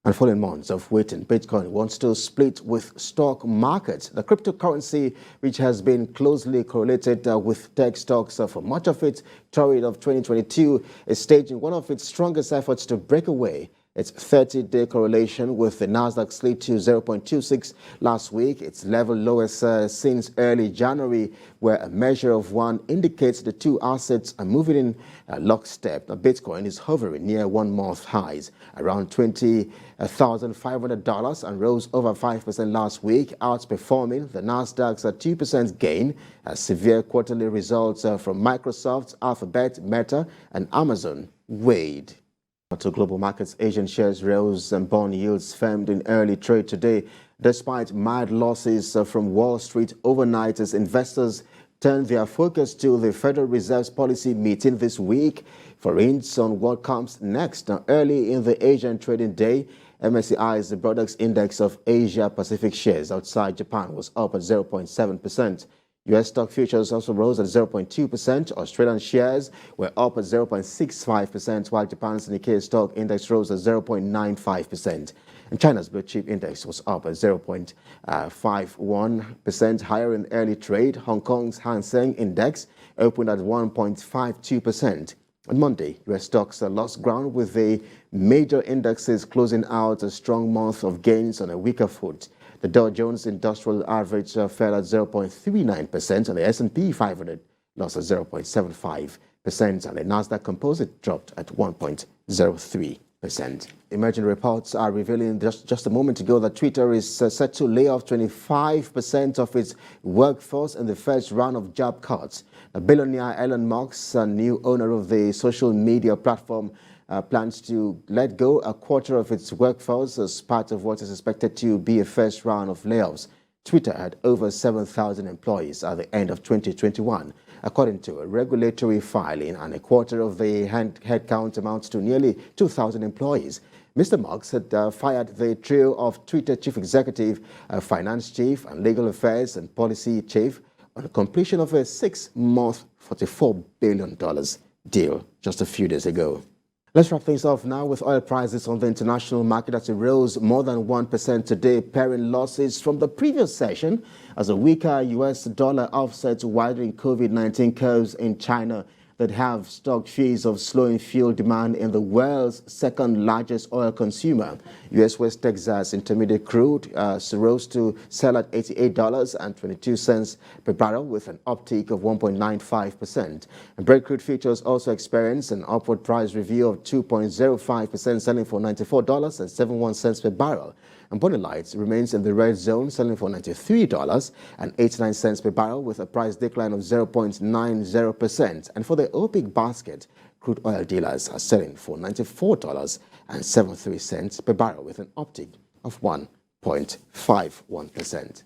And following months of waiting, Bitcoin wants to split with stock markets. The cryptocurrency, which has been closely correlated with tech stocks for much of its torrid of 2022, is staging one of its strongest efforts to break away its 30-day correlation with the Nasdaq slid to 0.26 last week, its level lowest since early January, where a measure of one indicates the two assets are moving in lockstep. Now, Bitcoin is hovering near one-month highs, around $20,500, and rose over 5% last week, outperforming the Nasdaq's 2% gain as severe quarterly results from Microsoft, Alphabet, Meta, and Amazon weighed. To global markets, Asian shares rose and bond yields firmed in early trade today, despite mild losses from Wall Street overnight as investors turned their focus to the Federal Reserve's policy meeting this week for hints on what comes next. Now, early in the Asian trading day, MSCI's Products Index of Asia Pacific shares outside Japan was up at 0.7%. U.S. stock futures also rose at 0.2%. Australian shares were up at 0.65%, while Japan's Nikkei stock index rose at 0.95%. And China's blue chip index was up at 0.51%. Higher in early trade, Hong Kong's Hang Seng index opened at 1.52%. On Monday, U.S. stocks lost ground, with the major indexes closing out a strong month of gains on a weaker foot. The Dow Jones Industrial Average fell at 0.39%, and the S&P 500 lost at 0.75%, and the Nasdaq Composite dropped at 1.03%. Emerging reports are revealing just a moment ago that Twitter is set to lay off 25% of its workforce in the first round of job cuts. The billionaire Elon Musk, a new owner of the social media platform, plans to let go a quarter of its workforce as part of what is expected to be a first round of layoffs. Twitter had over 7,000 employees at the end of 2021, according to a regulatory filing, and a quarter of the headcount amounts to nearly 2,000 employees. Mr. Musk had fired the trio of Twitter chief executive, finance chief, and legal affairs and policy chief on the completion of a 6-month, $44 billion deal just a few days ago. Let's wrap things off now with oil prices on the international market as it rose more than 1% today, paring losses from the previous session as a weaker U.S. dollar offsets widening COVID-19 curves in China that have stoked fears of slowing fuel demand in the world's second largest oil consumer. U.S. West Texas Intermediate crude rose to sell at $88.22 per barrel, with an uptick of 1.95%. Brent crude futures also experienced an upward price review of 2.05%, selling for $94.71 per barrel. And Bonny Light remains in the red zone, selling for $93.89 per barrel, with a price decline of 0.90%. And for the OPEC basket, crude oil dealers are selling for $94.73 per barrel, with an uptick of 1.51%.